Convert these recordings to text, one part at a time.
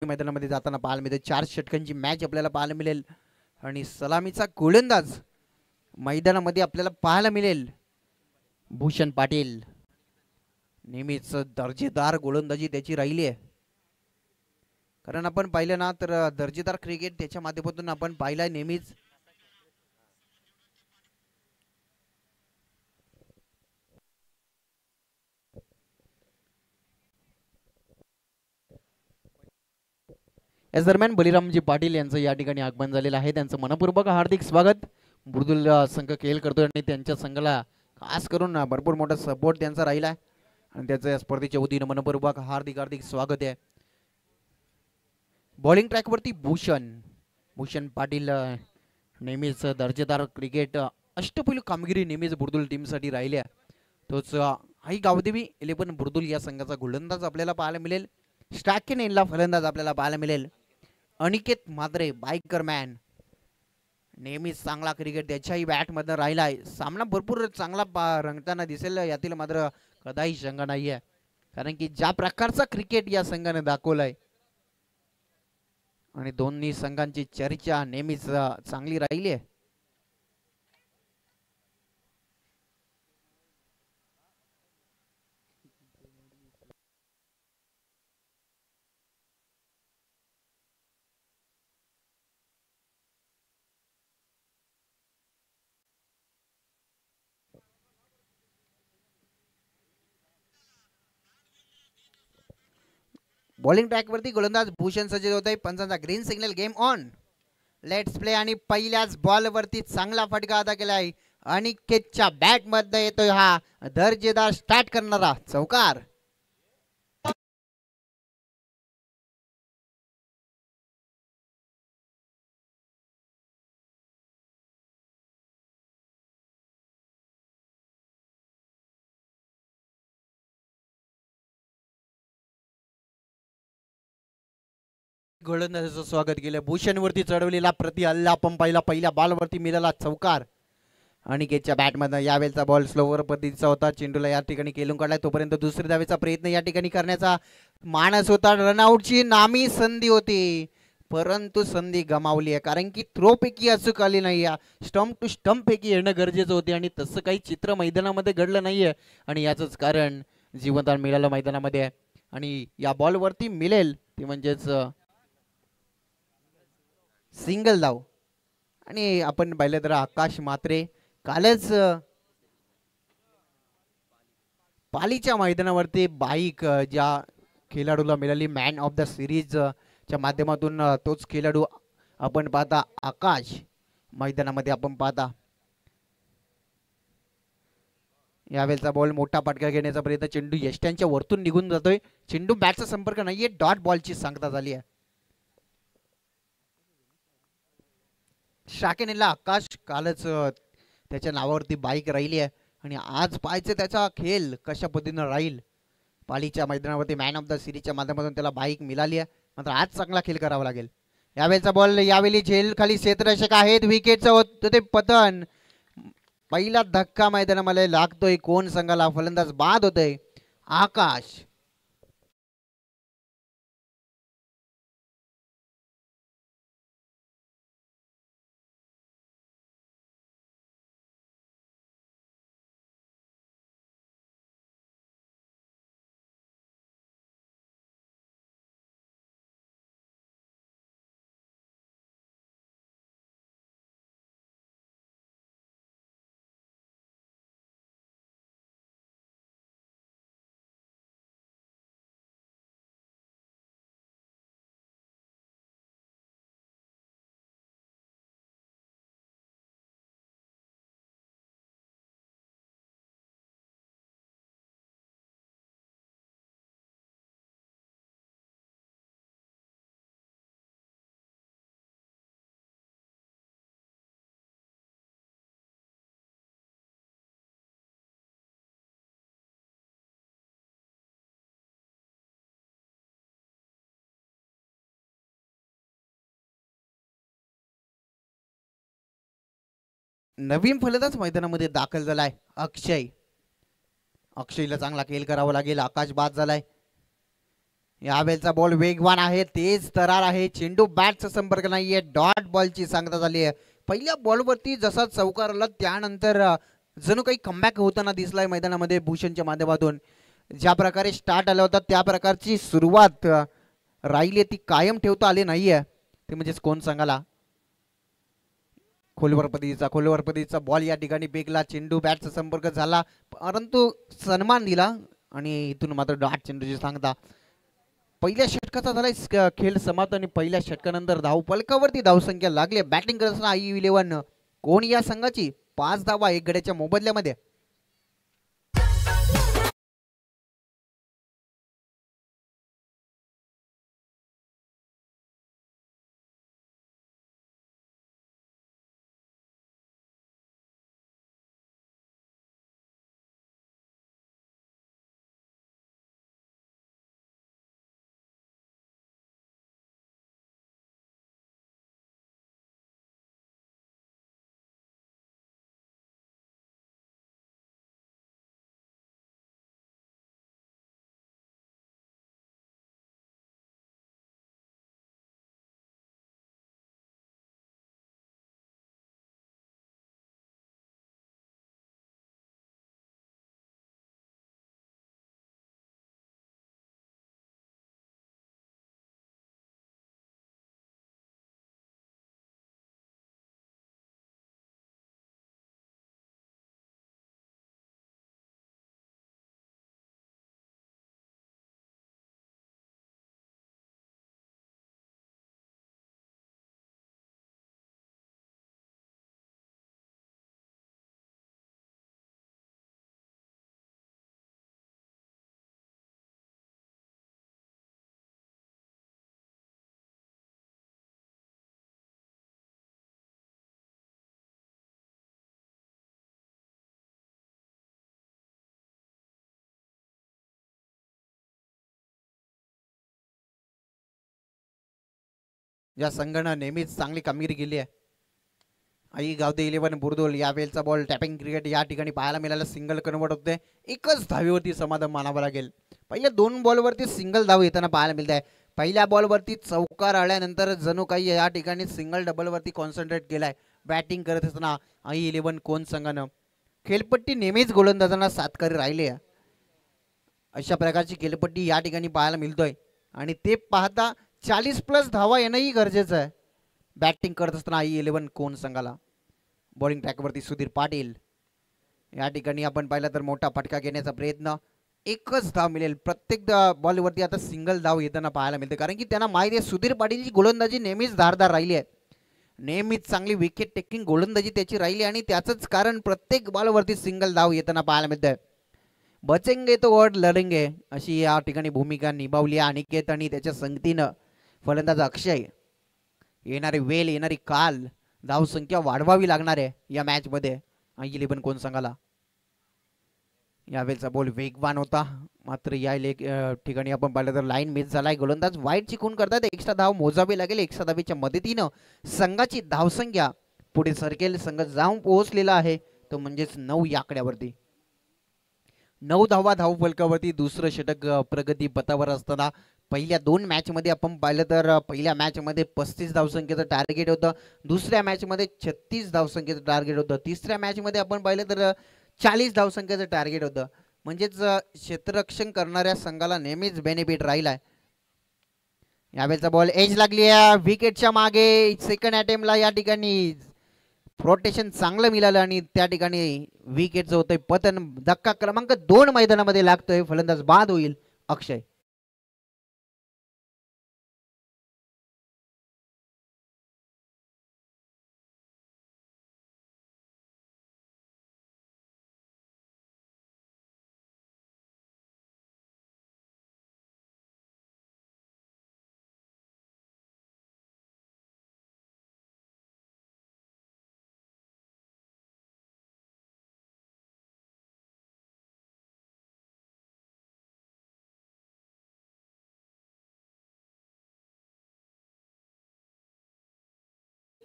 मैदानामध्ये जाताना पाहायला मिळते. 4 षटकांची मॅच आपल्याला पाहायला मिळेल आणि सलामीचा गोलंदाज मैदानामध्ये आपल्याला पाहायला मिळेल भूषण पाटील. नेहमीच दर्जेदार गोलंदाजी त्याची राहिली आहे. कारण आपण पाहिलं ना तर दर्जेदार क्रिकेट त्याच्या माध्यमातून आपण पाहिला नेहमीच. याच दरम्यान बलिरामजी पाटील यांचं या ठिकाणी आगमन झालेलं आहे. त्यांचं मनपूर्वक हार्दिक स्वागत बुर्दुल संघ खेळ करतोय आणि त्यांच्या संघाला खास करून भरपूर मोठा सपोर्ट त्यांचा राहिला आहे आणि त्याचं या स्पर्धेच्या वतीनं मनपूर्वक हार्दिक हार्दिक स्वागत आहे. बॉलिंग ट्रॅकवरती भूषण पाटील नेहमीच दर्जेदार क्रिकेट अष्टपैलू कामगिरी नेहमीच बुर्दुल टीमसाठी राहिली आहे. तोच आई गावदेवी 11 बुर्दुल या संघाचा गोलंदाज आपल्याला पाहायला मिळेल. स्ट्रायकिंग एंडला फलंदाज आपल्याला पाहायला मिळेल अनिकेत मात्रे बाईकर मॅन. नेहमीच चांगला क्रिकेट त्याच्याही बॅटमधनं राहिला आहे. सामना भरपूर चांगला रंगताना दिसेल, यातील मात्र कदाही शंका नाही आहे. कारण की ज्या प्रकारचा क्रिकेट या संघाने दाखवलाय आणि दोन्ही संघांची चर्चा नेहमीच चांगली राहिली आहे. बॉलिंग ट्रॅकवरती गोलंदाज भूषण सज्ज होत आहे. पंचांचा green signal, game on, let's play. आणि पहिल्याच बॉलवरती चांगला फटका अदा केलाय. अनिकेतच्या बॅट मध्ये येतोय हा दर्जेदार स्टार्ट करणारा चौकार. गोलंदाजाचं स्वागत केलं. भूषणवरती चढवलेला प्रति हल्ला आपण पाहिला. पहिल्या बॉलवरती मिळाला चौकार. अनिकेतच्या बॅटमधनं यावेळेचा बॉल स्लोवर पद्धतीचा होता. चेंडूला या ठिकाणी केलून काढलाय. तोपर्यंत दुसऱ्या धावेचा प्रयत्न या ठिकाणी करण्याचा मानस होता. रनआउटची नामी संधी होती परंतु संधी गमावली आहे. कारण की थ्रो पैकी अचूक आली नाही. स्टंप टू स्टंप पैकी येणं गरजेचं होते आणि तसं काही चित्र मैदानामध्ये घडलं नाहीये आणि याचंच कारण जीवनदान मिळालं मैदानामध्ये. आणि या बॉलवरती मिळेल ती म्हणजेच सिंगल धाव. आणि आपण पाहिलं तर आकाश मात्रे कालच पालीच्या मैदानावरती बाईक ज्या खेळाडूला मिळाली मॅन ऑफ द सिरीज च्या माध्यमातून, तोच खेळाडू आपण पाहता आकाश मैदानामध्ये आपण पाहता. यावेळेचा बॉल मोठा फटका घेण्याचा प्रयत्न, चेंडू यष्ट्यांच्या वरतून निघून जातोय. चेंडू बॅटचा संपर्क नाहीये, डॉट बॉलची सांगता झाली आहे. शाकेनेला आकाश कालच त्याच्या नावावरती बाईक राहिली आहे आणि आज पाहायचं त्याचा खेळ कशा पद्धतीनं राहील. पालीच्या मैदानावरती मॅन ऑफ द सिरीजच्या माध्यमातून त्याला बाईक मिळाली आहे, मात्र आज चांगला खेळ करावा लागेल. यावेळेचा बॉल यावेळी झेल खाली क्षेत्ररक्षक आहेत. विकेटचं होतं ते पतन. पहिला धक्का मैदानामध्ये लागतोय. कोण संघाला फलंदाज बाद होतोय आकाश. नवीन फलंदाज मैदानामध्ये दाखल झालाय अक्षयला चांगला खेळ करावा लागेल. आकाश बाद झालाय. यावेळचा बॉल वेगवान आहे, तेज तरार आहे, चेंडू बॅटचा संपर्क नाहीये, डॉट बॉलची सांगता झाली आहे. पहिल्या बॉलवरती जसा चौकार आला त्यानंतर जणू काही कमबॅक होताना दिसलाय मैदानामध्ये भूषणच्या माध्यमातून. ज्या प्रकारे स्टार्ट आला होता त्या प्रकारची सुरुवात राहिली ती कायम ठेवता आली नाहीये. ते म्हणजेच कोण सांगाला. खोलवर पद्धतीचा बॉल या ठिकाणी बेगला, चेंडू बॅटचा संपर्क झाला परंतु सन्मान दिला आणि इथून मात्र डॉट चेंडूची सांगता. पहिल्या षटकाचा झालाय खेळ समाप्त आणि पहिल्या षटकानंतर धाव फलकावरती धावसंख्या लागली. बॅटिंग करत असताना i11 कोण या संघाची 5 धावा 1 गड्याच्या मोबदल्यामध्ये. या संघानं नेहमीच चांगली कामगिरी केली आहे. आई गावदे 11 बुरदोल यावेळचा बॉल टॅपिंग क्रिकेट या ठिकाणी पाहायला मिळालं. सिंगल कन्वर्ट होते. एकच धावेवरती समाधान मानावं लागेल. पहिल्या 2 बॉलवरती सिंगल धाव येताना पाहायला मिळत आहे. पहिल्या बॉलवरती चौकार आल्यानंतर जणू काही या ठिकाणी सिंगल डबलवरती कॉन्सन्ट्रेट केलाय बॅटिंग करत असताना i11 कोण संघानं. खेळपट्टी नेहमीच गोलंदाजांना साथकारी राहिली आहे. अशा प्रकारची खेळपट्टी या ठिकाणी पाहायला मिळतोय आणि ते पाहता 40+ धावा येणंही गरजेचं आहे बॅटिंग करत असताना i11 कोण संघाला. बॉलिंग ट्रॅकवरती सुधीर पाटील. या ठिकाणी आपण पाहिलं तर मोठा फटका घेण्याचा प्रयत्न. एकच धाव मिळेल. प्रत्येक बॉलवरती आता सिंगल धाव येताना पाहायला मिळते कारण की त्यांना माहिती आहे सुधीर पाटीलची गोलंदाजी नेहमीच धारदार राहिली आहे. नेहमीच चांगली विकेट टेकिंग गोलंदाजी त्याची राहिली आणि त्याचंच कारण प्रत्येक बॉलवरती सिंगल धाव येताना पाहायला मिळतंय. बचेंगे तो और लढेंगे अशी या ठिकाणी भूमिका निभावली अनिकेत आणि त्याच्या संगतीनं. फलंदाज अक्षय. येणारी वेळ येणारी काल धावसंख्या वाढवावी लागणार आहे या मॅच मध्ये i11 कोण संघाला. यावेळचा बॉल वेगवान होता मात्र या ठिकाणी आपण पाहिलं तर लाईन मिस झालाय. गोलंदाज वाईट चिकून करतात. एक्स्ट्रा धाव मोजावी लागेल. एक्स्ट्रा धावेच्या मदतीनं संघाची धावसंख्या पुढे सरकेल. संघ जाऊन पोहोचलेला आहे तो म्हणजेच 9 या आकड्यावरती. 9 धावा धाव फलकावरती. दुसरं षटक प्रगती पथावर असताना पहिल्या 2 मॅच मध्ये आपण पाहिलं तर पहिल्या मॅच मध्ये 35 धावसंख्येचं टार्गेट होतं. दुसऱ्या मॅच मध्ये 36 धावसंख्येचं टार्गेट होतं. तिसऱ्या मॅच मध्ये आपण पाहिलं तर 40 धावसंख्येचं टार्गेट होतं. म्हणजेच क्षेत्ररक्षण करणाऱ्या संघाला नेहमीच बेनिफिट राहिलाय. यावेळचा बॉल एज लागली आहे विकेटच्या मागे. सेकंड अटेम्प्टला या ठिकाणी प्रोटेक्शन चांगलं मिळालं आणि त्या ठिकाणी विकेटचं होतंय पतन. धक्का क्रमांक 2 मैदानामध्ये लागतोय. फलंदाज बाद होईल अक्षय.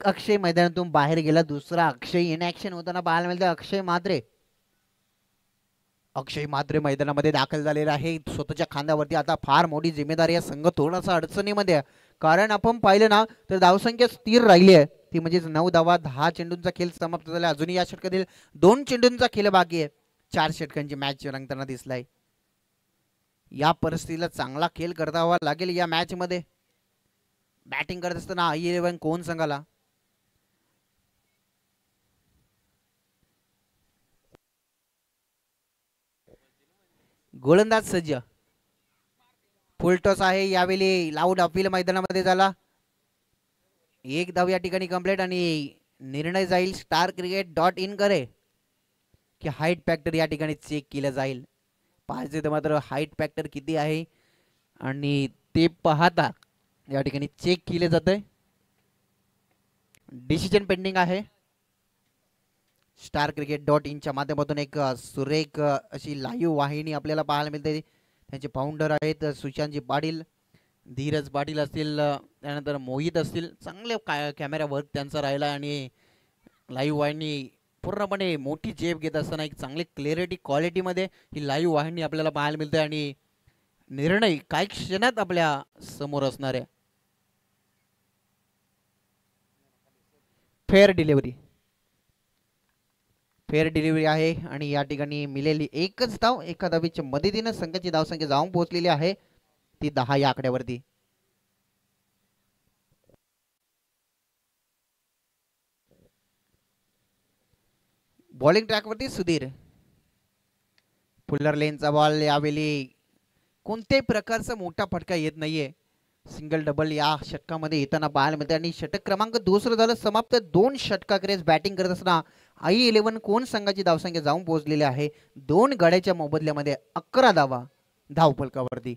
अक्षय मैदानातून बाहेर गेला. दुसरा अक्षय इन ऍक्शन होताना पाहायला मिळतं. अक्षय मात्रे अक्षय म्हात्रे मैदानामध्ये दाखल झालेला आहे. स्वतःच्या खांद्यावरती आता फार मोठी जिम्मेदारी आहे. संघ थोडासा अडचणीमध्ये आहे. कारण आपण पाहिलं ना तर धावसंख्या स्थिर राहिली आहे. ती म्हणजेच 9 धावा 10 चेंडूंचा खेळ समाप्त झाला. अजूनही या षटकातील 2 चेंडूंचा खेळ बाकी आहे. 4 षटकांची मॅच रंगताना दिसलाय. या परिस्थितीला चांगला खेळ करावा लागेल. या मॅच मध्ये बॅटिंग करत असताना I11 कोण संघाला गोलंदाज सज्ज. फुलटॉस आहे. यावेळी लाऊड अपील मैदानामध्ये झाला. एक धाव या ठिकाणी कंप्लीट आणि निर्णय जाईल StarCricket.in करे की हाईट फॅक्टर या ठिकाणी चेक केलं जाईल. पाहिजे तर मात्र हाईट फॅक्टर किती आहे आणि ते पाहता या ठिकाणी चेक केले जाते. डिसिजन पेंडिंग आहे. StarCricket.in च्या माध्यमातून एक सुरेख अशी लाईव्ह वाहिनी आपल्याला पाहायला मिळते. त्यांचे फाउंडर आहेत सुशांतजी पाटील, धीरज पाटील असतील, त्यानंतर मोहित असतील. चांगले कॅमेरा वर्क त्यांचा राहिला आणि लाईव्ह वाहिनी पूर्णपणे मोठी जेब घेत असताना एक चांगली क्लॅरिटी क्वालिटीमध्ये ही लाईव्ह वाहिनी आपल्याला पाहायला मिळते आणि निर्णय काही क्षणात आपल्या समोर असणार आहे. फेअर डिलिव्हरी आहे आणि या ठिकाणी मिळालेली एकच धाव एका धावीच्या मदतीने संघाची धावसंख्या जाऊन पोहोचलेली आहे ती 10 या आकड्यावरती. बॉलिंग ट्रॅकवरती सुधीर. फुल्लर लेनचा बॉल. यावेळी कोणत्याही प्रकारचा मोठा फटका येत नाहीये. सिंगल डबल या षटकामध्ये येताना पाहायला मिळते आणि षटक क्रमांक दुसरं झालं समाप्त. 2 षटकाकडेच बॅटिंग करत असताना I11 कोण संघाची धावसंख्या जाऊन पोहोचलेली आहे 2 गड्याच्या मोबदल्यामध्ये 11 धावा धावफलकावरती.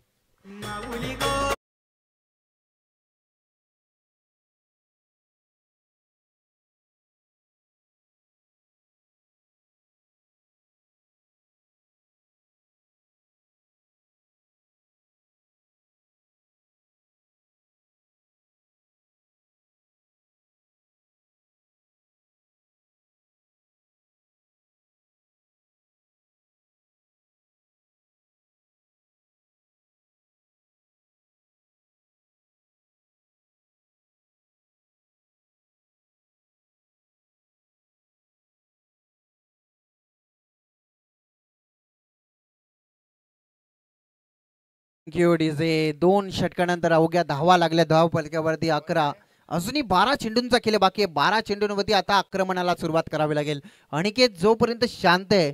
डीजे 2 षटकानंतर अवघ्या धावा लागल्या धाव फलकावरती 11. अजूनही 12 चेंडूंचा खेळ बाकी आहे. 12 चेंडूंवरती आता आक्रमणाला सुरुवात करावी लागेल. अनिकेत जोपर्यंत शांत आहे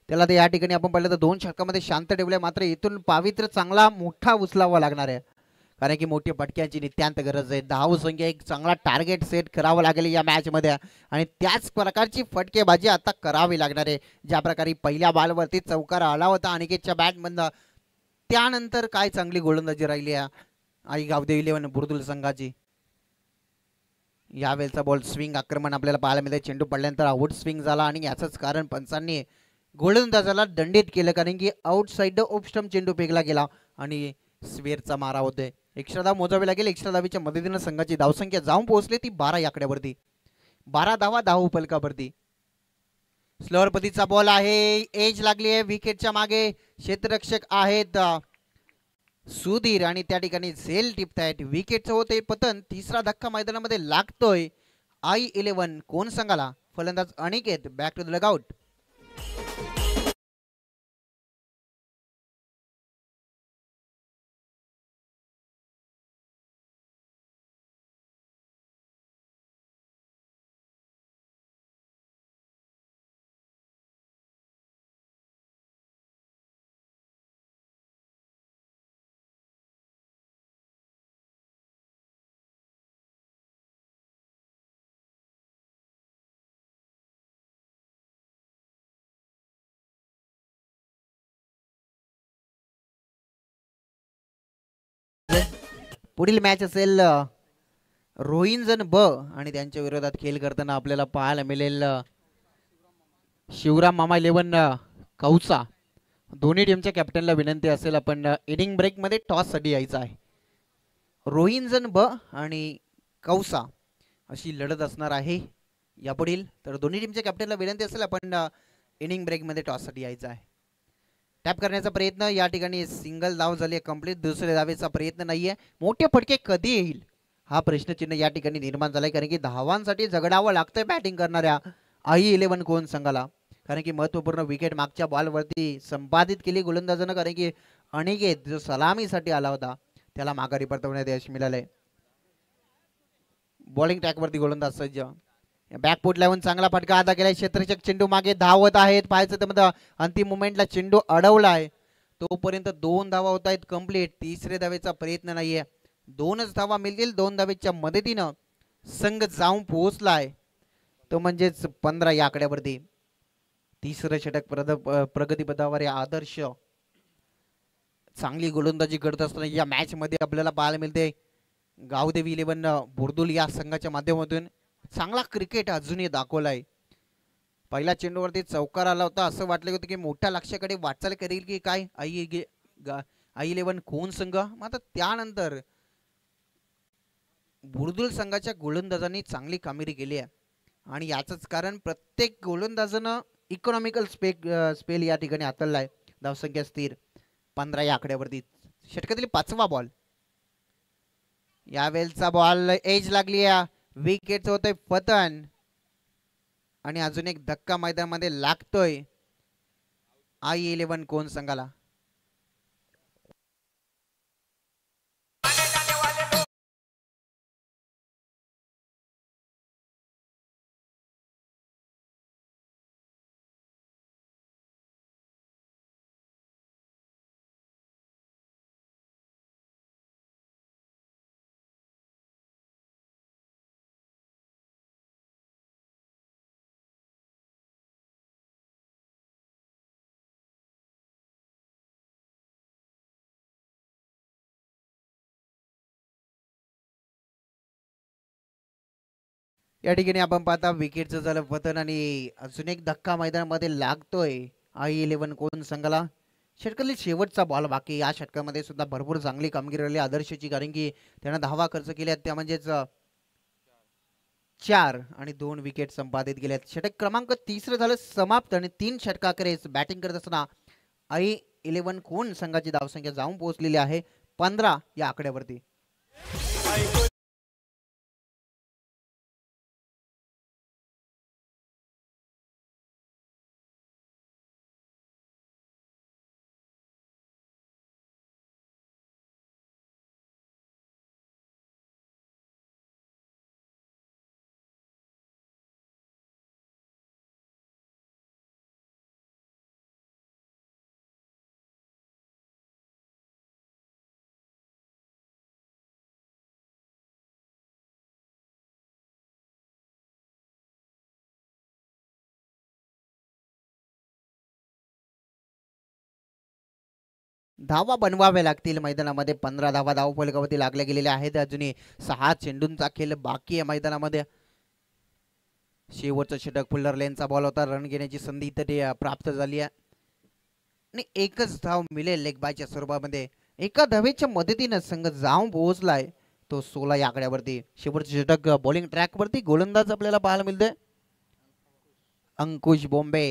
त्याला या ठिकाणी आपण पाहिलं तर 2 षटकामध्ये शांत ठेवलंय. मात्र इथून पावित्र चांगला मोठा उचलावा लागणार आहे कारण की मोठी फटक्यांची नित्यांत गरज आहे. धाव संख्या एक चांगला टार्गेट सेट करावा लागेल या मॅच मध्ये आणि त्याच प्रकारची फटकेबाजी आता करावी लागणार आहे. ज्या प्रकारे पहिल्या बॉलवरती चौकार आला होता अनिकेतच्या बॅटमधनं त्यानंतर काय चांगली गोलंदाजी राहिली आई गावदेवी 11 बुर्दुल संघाची. यावेळेचा बॉल स्विंग आक्रमण आपल्याला पाहायला मिळते. चेंडू पडल्यानंतर आउट स्विंग झाला आणि याचंच कारण पंचांनी गोलंदाजाला दंडित केलं कारण की आउटसाइड ऑफ स्टंप चेंडू फेकला गेला आणि स्वेअरचा मारा होतोय. एक्स्ट्रा धाव मोजावी लागेल. एक्स्ट्रा धावीच्या मदतीने संघाची धावसंख्या जाऊन पोहोचली ती 12 या आकड्यावरती. 12 धावा धाव फलकावरती. स्लोअर पतीचा बॉल आहे. एज लागली आहे विकेटच्या मागे. क्षेत्ररक्षक आहेत सुधीर आणि त्या ठिकाणी झेल टिपतायत. विकेटचं होते पतन. तिसरा धक्का मैदानामध्ये लागतोय I11 कोण संघाला. फलंदाज Aniket back to the dugout. पुढील मॅच असेल रोहिंजन ब आणि त्यांच्या विरोधात खेळ करताना आपल्याला पाहायला मिळेल शिवराम मामा 11 कौसा. दोन्ही टीमच्या कॅप्टनला विनंती असेल आपण इनिंग ब्रेक मध्ये टॉस साठी यायचं आहे. रोहिंजन ब आणि कौसा अशी लढत असणार आहे यापुढील. तर दोन्ही टीमच्या कॅप्टनला विनंती असेल आपण इनिंग ब्रेक मध्ये टॉस साठी यायचं आहे. टॅप करण्याचा प्रयत्न, या ठिकाणी सिंगल धाव झाली कंप्लीट. दुसऱ्या धावेचा प्रयत्न नाहीये. मोठे फटके कधी येईल हा प्रश्नचिन्ह या ठिकाणी निर्माण झालाय, कारण की धावांसाठी झगडावं लागतंय बॅटिंग करणाऱ्या आई-11 कोण संघाला. कारण की महत्वपूर्ण विकेट मागच्या बॉलवरती संपादित केली गोलंदाजानं, कारण की अनिकेत जो सलामीसाठी आला होता त्याला माघारी परतवण्यात यश मिळालंय. बॉलिंग ट्रॅकवरती गोलंदाज सज्ज. बॅकफूट लावून चांगला फटका अदा केलाय. क्षेत्ररक्षक चेंडू मागे धावत आहेत. पाहायचं तर अंतिम मोमेंटला चेंडू अडवलाय. तोपर्यंत 2 धावा होत आहेत कंप्लीट. तिसऱ्या धावेचा प्रयत्न नाहीये. 2च धावा मिळतील. 2 धावेच्या मदतीनं संघ जाऊन पोहोचलाय, तो म्हणजेच 15 या आकड्यावरती. तिसरं षटक प्रगतीपथावर या आदर्श चांगली गोलंदाजी करत असताना या मॅच मध्ये आपल्याला पाहायला मिळते. गावदेवी 11 बुर्दुल या संघाच्या माध्यमातून चांगला क्रिकेट अजूनही दाखवलाय. पहिल्या चेंडूवरती चौकार आला होता, असं वाटलं होतं की मोठ्या लक्ष्याकडे वाटचाल करेल की काय आई-11 कोण संघ. मात्र त्यानंतर बुर्दुल संघाच्या गोलंदाजांनी चांगली कामगिरी केली आहे आणि याचंच कारण प्रत्येक गोलंदाजानं इकॉनॉमिकल स्पेल या ठिकाणी हाताळलाय. धावसंख्या स्थिर 15 या आकड्यावरती. षटकातील 5वा बॉल. यावेळेचा बॉल एज लागली आहे. विकेटचं होतंय पतन आणि अजून एक धक्का मैदानामध्ये लागतोय आई-11 कोण संघाला. या ठिकाणी आपण पाहता विकेटचं झालं पतन आणि अजून एक धक्का मैदानामध्ये लागतोय आई-11 कोण संघाला. षटकातील शेवटचा बॉल बाकी. या षटकामध्ये सुद्धा भरपूर चांगली कामगिरी राहिली आदर्शची, कारण की त्यानं धावा खर्च केल्यात त्या म्हणजेच 4 आणि 2 विकेट संपादित केल्यात. षटक क्रमांक 3 झालं समाप्त आणि 3 षटकाकडेच बॅटिंग करत असताना आई-11 कोण संघाची धावसंख्या जाऊन पोहोचलेली आहे 15 या आकड्यावरती. धावा बनवाव्या लागतील मैदानामध्ये. 15 धावा धावफलकावरती लागल्या गेलेल्या आहेत. अजूनही 6 चेंडूंचा खेळ बाकी आहे मैदानामध्ये. शेवटचं षटक फुल्लर लेनचा बॉल होता. रन घेण्याची संधी इथे प्राप्त झाली आहे आणि एकच धाव मिळेल लेग बायच्या स्वरूपामध्ये. एका धावेच्या मदतीनं संघ जाऊन पोहोचलाय तो 16 या आकड्यावरती. शेवटचं षटक बॉलिंग ट्रॅकवरती गोलंदाज आपल्याला पाहायला मिळते अंकुश बोंबे.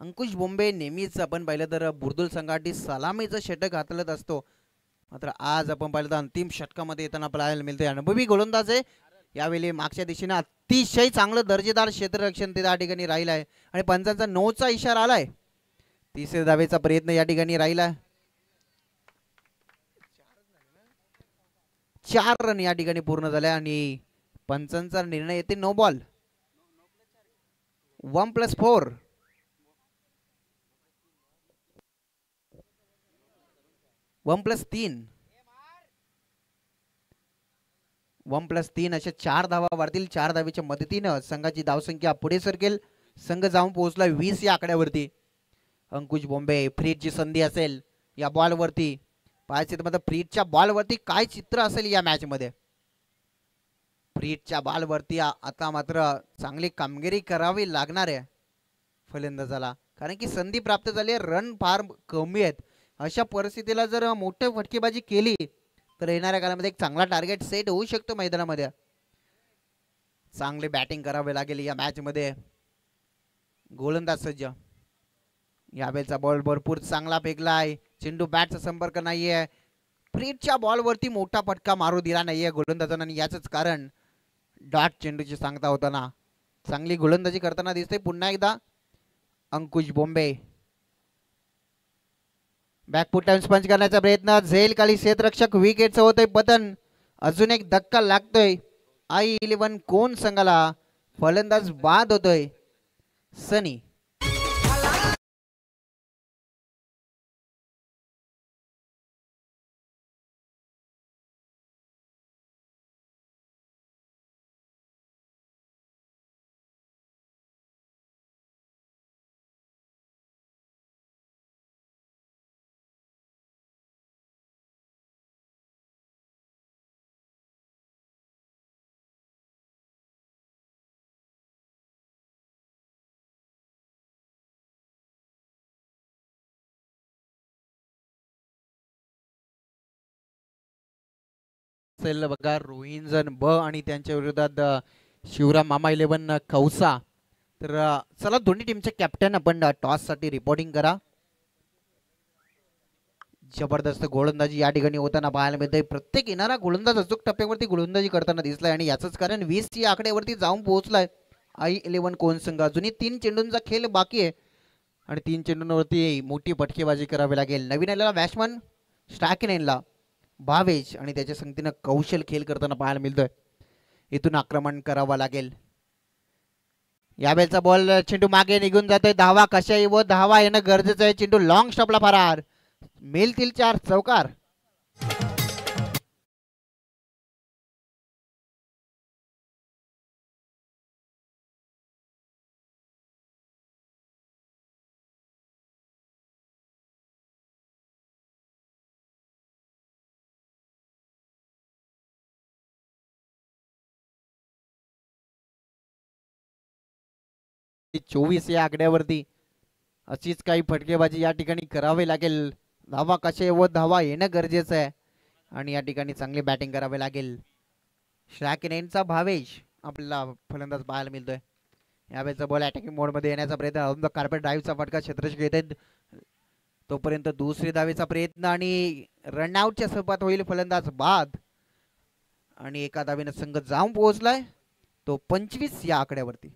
अंकुश बोंबे नेहमीच आपण पाहिलं तर बुर्दुल संघासाठी सलामीचं षटक हाताळत असतो, मात्र आज आपण पाहिलं तर अंतिम षटकामध्ये येताना पाहायला मिळते. अनुभवी गोलंदाज आहे. यावेळी मागच्या दिशेने अतिशय चांगलं दर्जेदार क्षेत्ररक्षण त्या ठिकाणी राहिलं आहे आणि पंचांचा 9चा इशारा आलाय. तिसऱ्या धावेचा प्रयत्न या ठिकाणी राहिला. 4 रन या ठिकाणी पूर्ण झाले आणि पंचांचा निर्णय येते नो बॉल. 1+4 1+3 1+3 अशा 4 धावा वाढतील. 4 धावेच्या मदतीनं संघाची धावसंख्या पुढे सरकेल. संघ जाऊन पोहोचला 20 या आकड्यावरती. अंकुश बोंबे फ्रीजची संधी असेल या बॉलवरती. पाहायचे तर फ्रीजच्या बॉलवरती काय चित्र असेल या मॅच मध्ये. फ्रीजच्या बॉलवरती आता मात्र चांगली कामगिरी करावी लागणार आहे फलंदाजाला, कारण की संधी प्राप्त झाली, रन फार कमी आहेत. अशा परिस्थितीला जर मोठी फटकेबाजी केली तर येणाऱ्या काळामध्ये एक चांगला टार्गेट सेट होऊ शकतो मैदानामध्ये. चांगली बॅटिंग करावी लागेल या मॅच मध्ये. गोलंदाज सज्ज. यावेळचा बॉल भरपूर चांगला फेकलाय. चेंडू बॅटचा संपर्क नाहीये. फ्रीडच्या बॉलवरती मोठा फटका मारू दिला नाहीये गोलंदाजांना आणि याचंच कारण डॉट चेंडूची सांगता होताना चांगली गोलंदाजी करताना दिसते पुन्हा एकदा अंकुश बोंबे. बॅकफूट टाइम स्पंज करण्याचा प्रयत्न झेल खाली क्षेत्ररक्षक विकेटचं होतंय पतन. अजून एक धक्का लागतोय I-11 कोण संघाला. फलंदाज बाद होतोय सनी. बघा रोहिंजन ब आणि त्यांच्या विरोधात शिवराम मामा 11 कौसा. तर चला दोन्ही टीमचे कॅप्टन आपण टॉस साठी रिपोर्टिंग करा. जबरदस्त गोलंदाजी या ठिकाणी होताना पाहायला मिळते. प्रत्येक येणारा गोलंदाज अचूक टप्प्यावरती गोलंदाजी करताना दिसलाय आणि याचंच कारण 20 या आकड्यावरती जाऊन पोहोचलाय I-11 कोण संघ. अजूनही 3 चेंडूंचा खेळ बाकी आहे आणि 3 चेंडूंवरती मोठी फटकेबाजी करावी लागेल. नवीन आलेला बॅट्समन स्टॅकिनेनला भावेश आणि त्याच्या संगतीनं कौशल खेळ करताना पाहायला मिळतोय. इथून आक्रमण करावं लागेल. यावेळचा बॉल चेंडू मागे निघून जातोय. धावा कशाही व धावा येणं गरजेचं आहे. चेंडू लॉंग स्टॉपला फरार. मिळतील 4 चौकार. चोवीस या आकड्यावरती अशीच काही फटकेबाजी या ठिकाणी करावी लागेल. धावा कशा व धावा येणं गरजेचं आहे आणि या ठिकाणी चांगली बॅटिंग करावी लागेल. श्रॅकिनेनचा भावेश आपल्याला फलंदाज पाहायला मिळतोय. यावेळेचा बॉल अटॅकिंग मोडमध्ये येण्याचा प्रयत्न. कार्पेट ड्राईव्हचा फटका क्षेत्ररक्षक घेत आहेत. तोपर्यंत दुसरी धावेचा प्रयत्न आणि रनआउटच्या स्वरूपात होईल. फलंदाज बाद आणि एका धावेनं संघ जाऊन पोहोचलाय तो 25 या आकड्यावरती.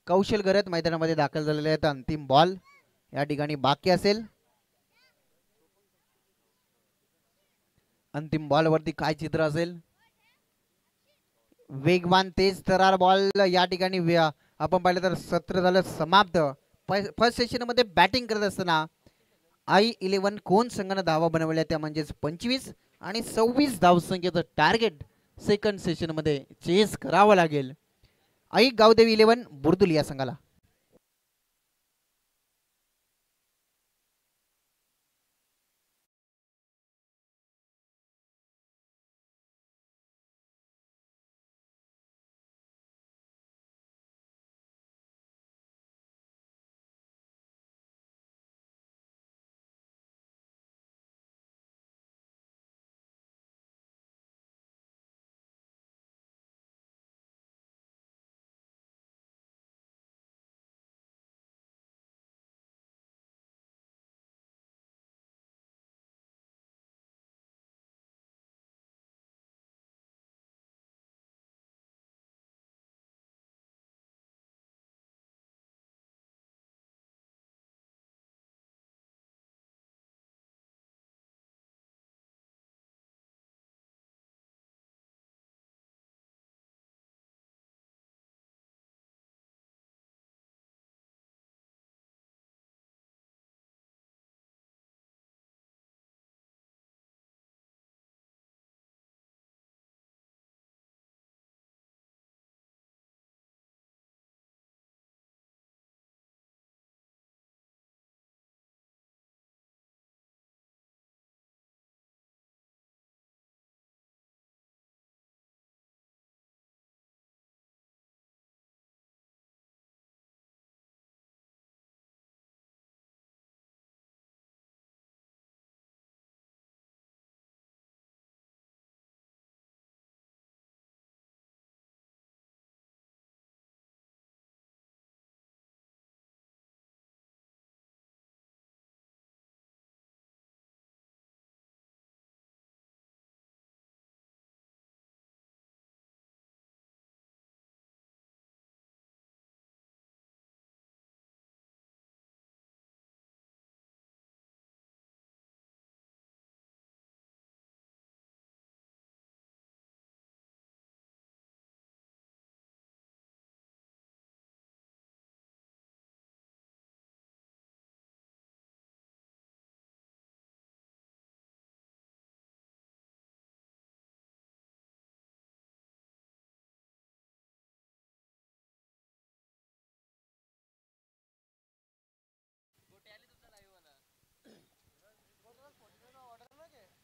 कौशल गरत मैदानामध्ये दाखल झालेले आहेत. अंतिम बॉल या ठिकाणी बाकी असेल. अंतिम बॉल वरती काय चित्र असेल. वेगवान तेज तरार बॉल या ठिकाणी आपण पाहिलं तर सत्र झालं समाप्त. फर्स्ट सेशन मध्ये बॅटिंग करत असताना I-11 कोण संघानं धावा बनवल्या त्या म्हणजेच 25 आणि 26 धावसंख्येचं टार्गेट सेकंड सेशन मध्ये चेस करावं लागेल गावदेवी 11 बुर्दुल या संघाला.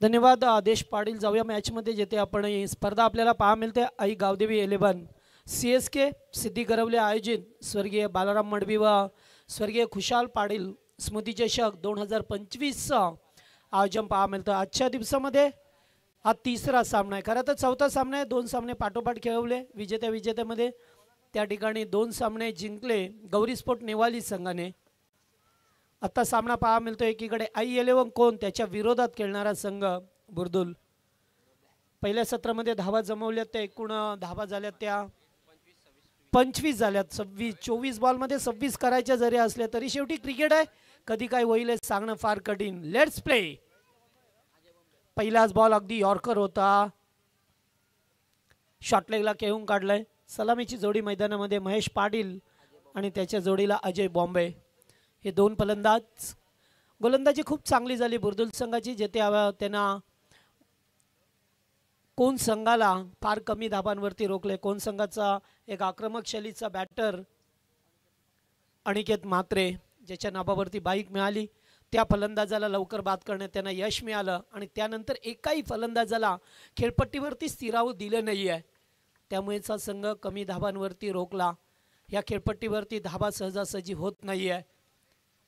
धन्यवाद आदेश पाटील. जाऊया मॅचमध्ये जेथे आपण ही स्पर्धा आपल्याला पाहा मिळते. आई गावदेवी 11 CSK सिद्धी गरवले आयोजित स्वर्गीय बालाराम मडवी व स्वर्गीय खुशाल पाटील स्मृती चषक 2025 आयोजन पाहा मिळतं. आजच्या दिवसामध्ये हा तिसरा सामना आहे. खरं तर चौथा सामना आहे. 2 सामने पाठोपाठ खेळवले विजेत्यामध्ये. त्या ठिकाणी 2 सामने जिंकले गौरी स्पोर्ट नेवाली संघाने. आता सामना पाहा मिळतो. एकीकडे आई 11 कोण त्याच्या विरोधात खेळणारा संघ बुर्दुल. पहिल्या सत्रामध्ये धावा जमवल्यात त्या एकूण धावा झाल्यात त्या 25 झाल्यात. 24 बॉलमध्ये 26 करायच्या जरी असल्या तरी शेवटी क्रिकेट आहे, कधी काय होईल सांगणं फार कठीण. Let's play. पहिलाच बॉल अगदी यॉर्कर होता. शॉर्ट लेगला खेळून काढलाय. सलामीची जोडी मैदानामध्ये महेश पाटील आणि त्याच्या जोडीला अजय बॉम्बे हे 2 फलंदाज. गोलंदाजी खूप चांगली झाली बुर्दुल संघाची, जेथे त्यांना कोण संघाला फार कमी धाबांवरती रोखले. कोण संघाचा एक आक्रमक शैलीचा बॅटर अनिकेत म्हात्रे ज्याच्या नावावरती बाईक मिळाली, त्या फलंदाजाला लवकर बाद करण्यात त्यांना यश मिळालं आणि त्यानंतर एकाही फलंदाजाला खेळपट्टीवरती स्थिरावू दिलं नाही आहे. त्यामुळेच हा संघ कमी धाबांवरती रोखला. या खेळपट्टीवरती धाबा सहजासहजी होत नाही आहे.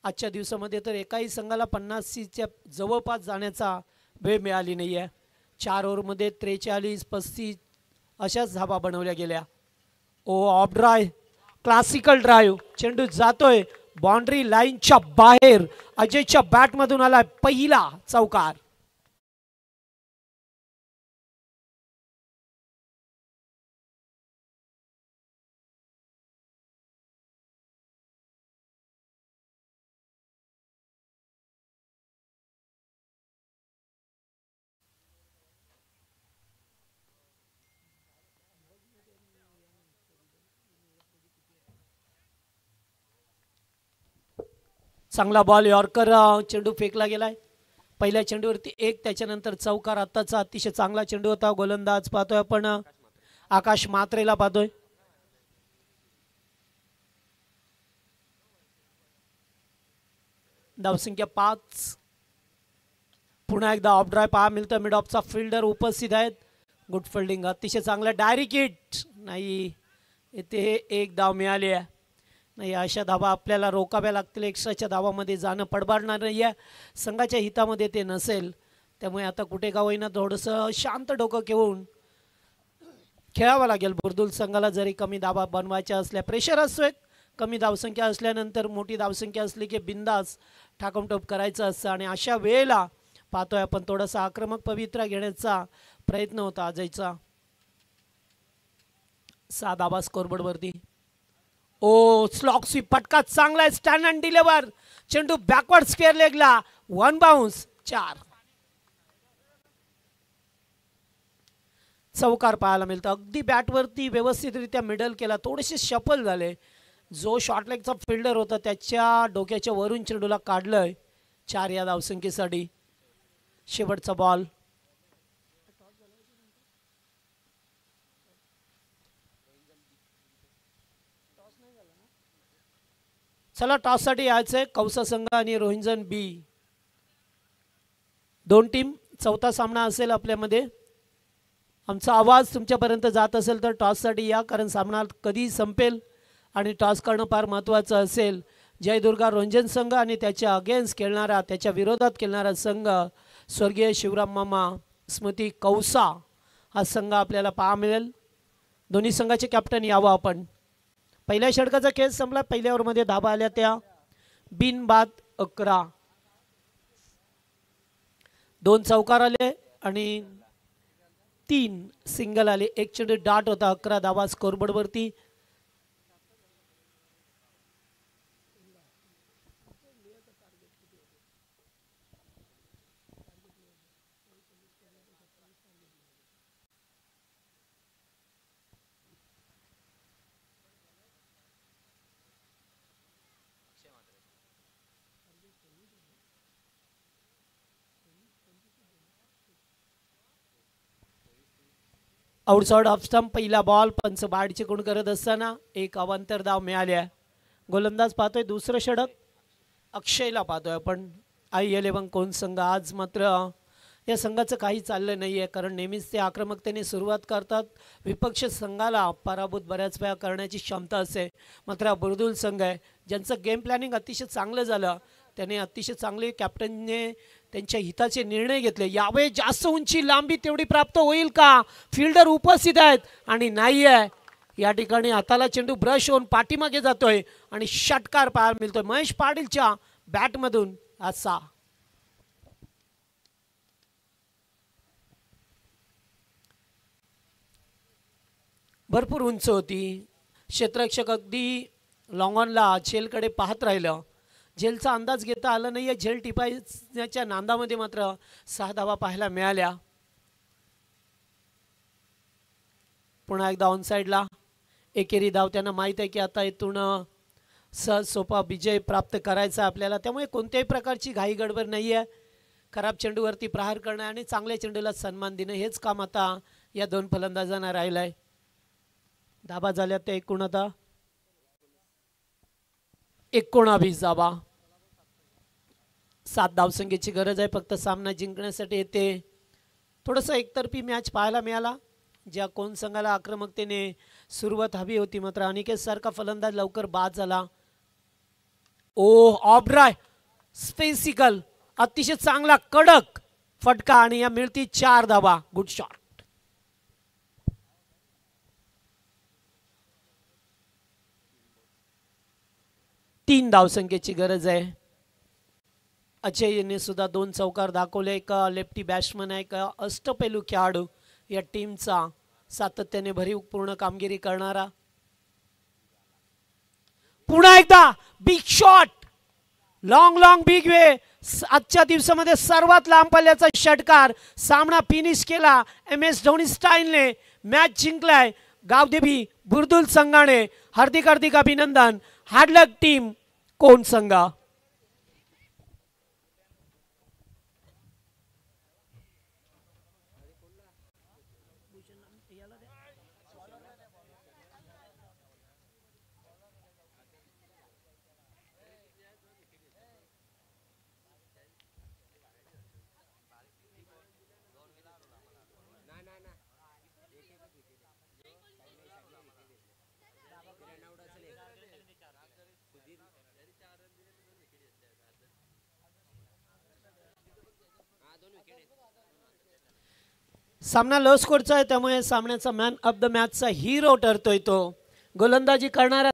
आजच्या दिवसामध्ये तर एकाही संघाला 50च्या जवळपास जाण्याचा वेळ मिळाली नाही आहे. 4 ओव्हरमध्ये 43, 35 अशाच धाबा बनवल्या गेल्या. Of dry, classical drive. चेंडू जातोय बाउंड्री लाईनच्या बाहेर. अजयच्या बॅटमधून आला पहिला चौकार. चांगला बॉल यॉर्कर. चेंडू फेकला गेलाय. पहिल्या चेंडूवरती 1, त्याच्यानंतर चौकार. आत्ताचा अतिशय चांगला चेंडू होता. गोलंदाज पाहतोय आपण आकाश म्हात्रेला पाहतोय. धावसंख्या 5. पुन्हा एकदा ऑफ ड्राय पहा मिळतं. मिड ऑफचा फिल्डर उपस्थित आहेत. Good fielding. अतिशय चांगला डायरेक्ट हिट नाही. इथे 1 धाव मिळाली आहे. नाही, अशा धावा आपल्याला रोकाव्या लागतील. एक्स्ट्राच्या धावामध्ये जाणं पडबाडणार नाही आहे. संघाच्या हितामध्ये ते नसेल. त्यामुळे आता कुठे का होईना थोडंसं शांत डोकं घेऊन खेळावं लागेल बुर्दुल संघाला. जरी कमी धावा बनवायच्या असल्या, प्रेशर असतोय. कमी धावसंख्या असल्यानंतर मोठी धावसंख्या असली की बिंदास ठाकमटोप करायचं असतं आणि अशा वेळेला पाहतोय आपण थोडासा आक्रमक पवित्रा घेण्याचा प्रयत्न होता अजयचा. 6 धावा स्कोरबोर्डवरती. स्लॉक स्वीप फटका चांगला आहे. Stand and deliver. चेंडू बॅकवर्ड स्क्वेअर लेगला. 1 बाउन्स. 4 चौकार पाहायला मिळतं. अगदी बॅटवरती व्यवस्थितरित्या मिडल केला. थोडेसे शफल झाले. जो शॉर्ट लेगचा फिल्डर होता त्याच्या डोक्याच्या वरून चेंडूला काढलंय. 4 या धावसंख्येसाठी. शेवटचा बॉल. चला टॉससाठी यायचंय. कौसा संघ आणि रोहिंजन बी 2 टीम. चौथा सामना असेल आपल्यामध्ये. आमचा आवाज तुमच्यापर्यंत जात असेल तर टॉससाठी या, कारण सामना कधी संपेल आणि टॉस करणं फार महत्त्वाचं असेल. जयदुर्गा रोंजन संघ आणि त्याच्या अगेन्स्ट खेळणारा, त्याच्या विरोधात खेळणारा संघ स्वर्गीय शिवराम मामा स्मृती कौसा हा संघ आपल्याला पाहा मिळेल. दोन्ही संघाचे कॅप्टन यावं आपण. पहिल्या षटकाचा खेळ संपला. पहिल्या ओव्हरमध्ये धाबा आल्या त्या बिनबाद 11. 2 चौकार आले आणि 3 सिंगल आले. 1 चेंडू डाट होता. 11 धावा स्कोरबोर्डवरती. Outside off stump. पहिला बॉल. पंच बाडचे कोण करत असताना 1 अवांतर धाव मिळाल्या. गोलंदाज पाहतोय. दुसरं षटक अक्षयला पाहतोय आपण. आई 11 कोण संघ आज मात्र या संघाचं काही चाललं नाही आहे, कारण नेहमीच ते आक्रमकतेने सुरुवात करतात. विपक्ष संघाला पराभूत बऱ्याच वेळा करण्याची क्षमता असते. मात्र बुर्दुल संघ आहे ज्यांचं गेम प्लॅनिंग अतिशय चांगलं झालं. त्याने अतिशय चांगले कॅप्टनने त्यांच्या हिताचे निर्णय घेतले. यावेळी जास्त उंची लांबी तेवढी प्राप्त होईल का? फिल्डर उपस्थित आहेत आणि नाही आहे. या ठिकाणी हाताला चेंडू ब्रश होऊन पाठीमागे जातोय आणि षटकार पाहायला मिळतोय महेश पाटीलच्या बॅटमधून. असा भरपूर उंच होती. क्षेत्ररक्षक अगदी लॉंगॉनला झेलकडे पाहत राहिलं. झेलचा अंदाज घेता आला नाही आहे. झेल टिपायच्या नांदामध्ये मात्र 6 धावा पाहायला मिळाल्या. पुन्हा एकदा ऑन साईडला एकेरी धाव. त्यांना माहीत आहे की आता इथून सहज सोपा विजय प्राप्त करायचा आपल्याला, त्यामुळे कोणत्याही प्रकारची घाई गडबड नाही आहे. खराब चेंडूवरती प्रहार करणं आणि चांगल्या चेंडूला सन्मान देणं हेच काम आता या दोन फलंदाजांना राहिलं आहे. धाबा झाल्या त्या एकूण आता 19 धाबा. 7 धावसंख्येची गरज आहे फक्त सामना जिंकण्यासाठी. येते थोडंसं एकतर्फी मॅच पाहायला मिळाला. ज्या कोण संघाला आक्रमकतेने सुरुवात हवी होती मात्र अनिकेत सारखा फलंदाज लवकर बाद झाला. ऑब्राय स्पेसिकल अतिशय चांगला कडक फटका आणि या मिळती 4 धावा. Good shot. तीन धावसंख्येची गरज आहे. अजयने सुद्धा 2 चौकार दाखवले. एक लेफ्टी बॅट्समन आहे, एक अष्टपैलू खेळाडू या टीमचा सातत्याने भरीव पूर्ण कामगिरी करणारा. पुन्हा एकदा big shot. Long big way. आजच्या दिवसामध्ये सर्वात लांब पल्ल्याचा षटकार. सामना फिनिश केला MS धोनी स्टाईलने. मॅच जिंकलाय गावदेवी बुर्दुल संघाने. हार्दिक अभिनंदन. हार्ड लक टीम कोण संघ. सामना लो स्कोरचा आहे त्यामुळे सामन्याचा मॅन ऑफ द मॅचचा हिरो ठरतोय तो. गोलंदाजी करणारा